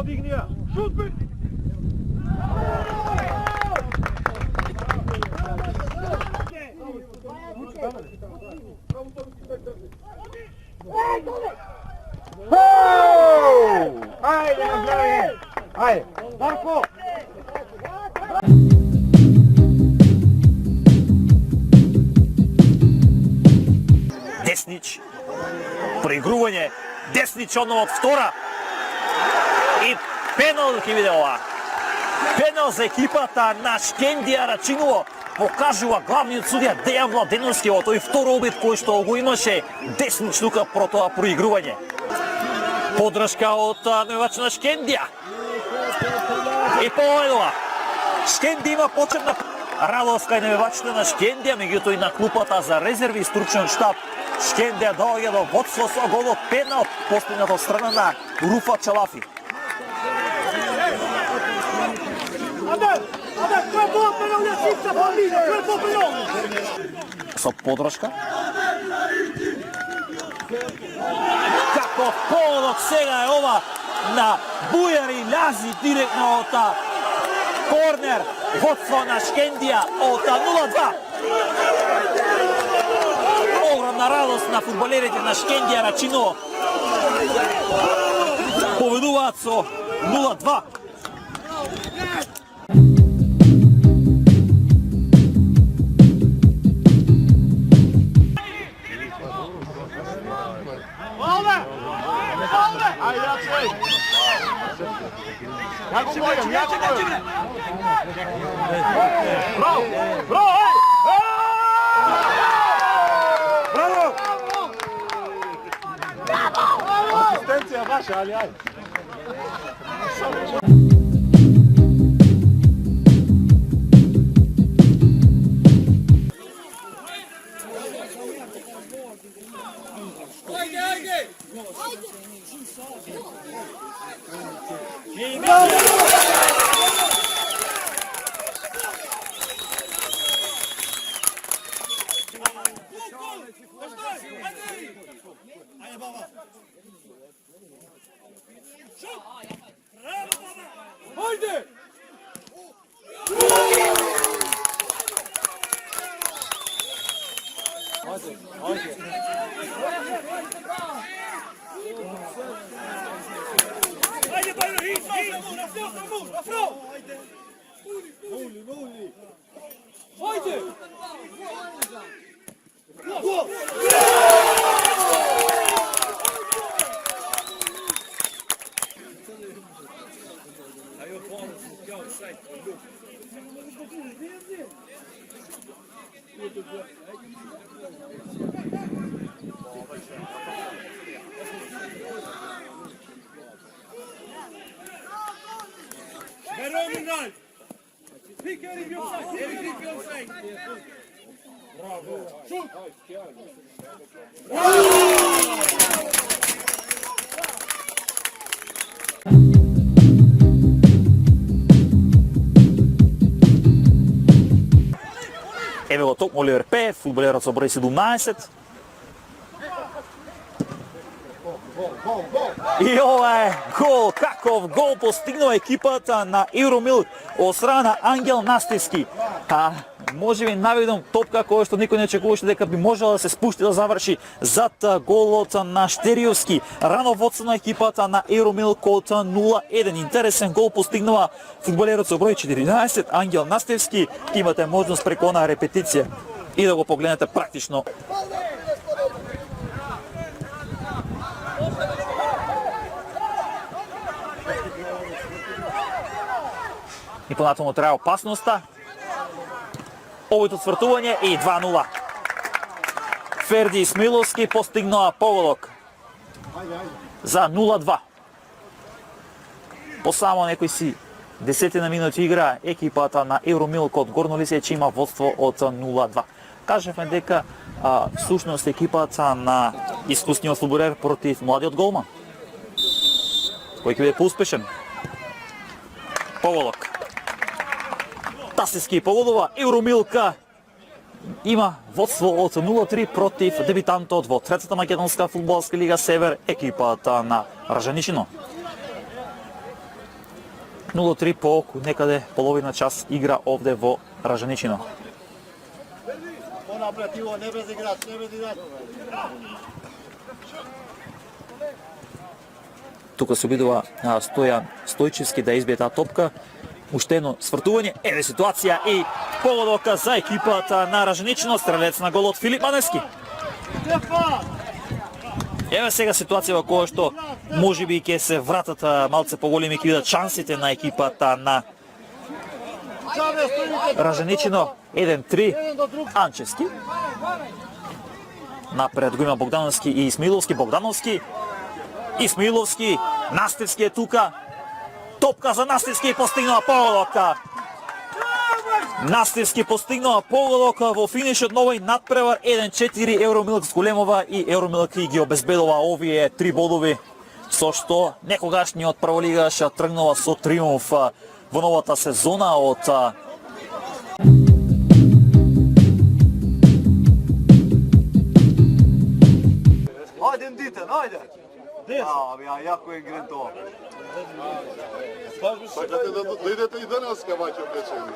Подигни ја. Шут бе! Ајде, направи! Ајде, Марко! Деснич, проигрување, Деснич одно од втора и пенал ќе биде ова. Пенал за екипата на Шкендија Рачиново, покажува главниот судија Дејан Владеновски во тој втор обид кој што го имаше Деснич тука про тоа проигрување. Подршка од навивача на Шкендија. И поведува. Шкендија има почетна радост кај навивачите на Шкендија, меѓутоа и на клупата за резерви и стручен штаб. Шкендија доаѓа до водство со голот пенал, постигнат од страна на Руфа Чалафи. Со подршка. Како поводок сега е ова на Бујар и Љази директно од корнер, водство на Шкендија од 0-2. Огромна радост на фудбалерите на Шкендија Рачиново. Победуваат со 0-2. Асистенција ваша, али ајде. Еве го токму Оливер Пеев, фудбалерот со број 17. И ова е гол, каков гол постигнува екипата на Евромил од страна на Ангел Настевски. Можеби наведом топка која што никој не очекуваше дека би можела да се спушти да заврши зад голот на Штериовски. Рано водство на екипата на Евромил код 0-1. Интересен гол постигнува фудбалерот со број 14 Ангел Настевски. Имате можност преку онаа репетиција и да го погледнете практично. И понатаму трае опасноста. Овојто цвртување и 2-0. Ферди Исмаиловски постигнува погодок за 0-2. По само некои си десетина минути игра екипата на Евромил код Горно Лисије има водство од 0-2. Кажевме дека всушност екипата на искусниот фудбалер против младиот голман, кој ќе биде поуспешен. Погодок. Тасиски погодува, Евромилка има водство од 0-3 против дебитантот во третата македонска фудбалска лига Север, екипата на Ражаничино. 0-3 по некаде половина час игра овде во Раженичино. Понапред, Иво, не без играч, не без играч. Тука се обидува Стојан Стојчевски да избие таа топка. Уште едно свртување, еве ситуација и погодока за екипата на Раженичино, стрелец на голот Филип Маневски. Еве сега ситуација во која што можеби ќе се вратат малце поголеми, ќе бидат шансите на екипата на Раженичино. 1-3 Анчевски. Напред го има Богдановски и Исмаиловски. Богдановски, Исмаиловски, Настевски е тука. Топка за Настевски и постигнува погодока. Настевски постигнува погодока во финишот на овој надпревар. 1-4 Евромилк зголемува и Евромилк ги обезбедува овие 3 бодови, со што некогашниот прволигаш тргнува со триумф во новата сезона од Ајде, Дитен, ајде! Јако е игрен тоа. Сакате да идете и денеска, ваќе обречени.